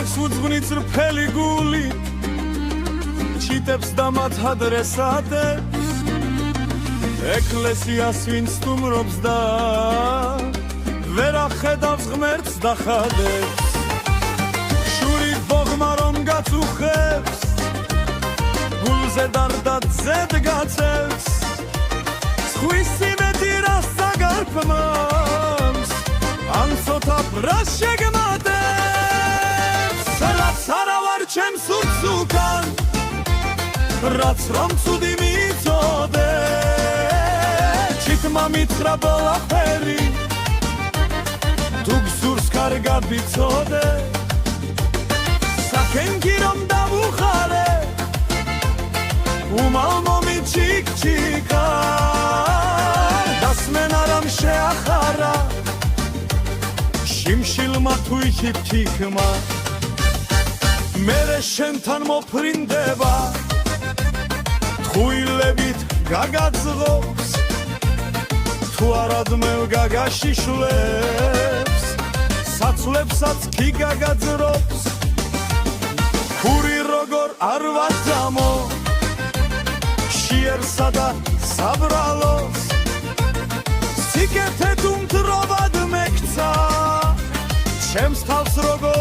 წელს უძღვნით რფელი გული ჩიტებს და მათ ადრესატებს ეკლესიას ვინ სტუმრობს და ვერ ახედავს ღმერთს და ხადებს შური ბოღმა რომ გაწუხებს გულზე დარდაცედ გაწევს სხვის იმედი რას საგარფმავს ან ცოტა ბრას შეგმატებს რაც არა ვარ ჩემს სურს უკან რაც რომ ცუდი მიწოდე ჩიტმა მითხრა ბოლაფერი თუ გსურს კარგად ვიცოდე საკენგი რომ დავუხარე უმალ მომიჩიქჩიკა დასმენა რომ შეახარა შიმშილმა თუ იხიფქიქმა მერე შენთან მოფრინდება თხუილებით გაგაძღობს თუ არადმევ გაგაშიშვლებს საცვლებსაც კი გაგაძრობს ხური როგორ არ ვაძამო შიერსა და საბრალოს სიკეთე თუ მდროვად მეკცა ჩემს თავს როგორ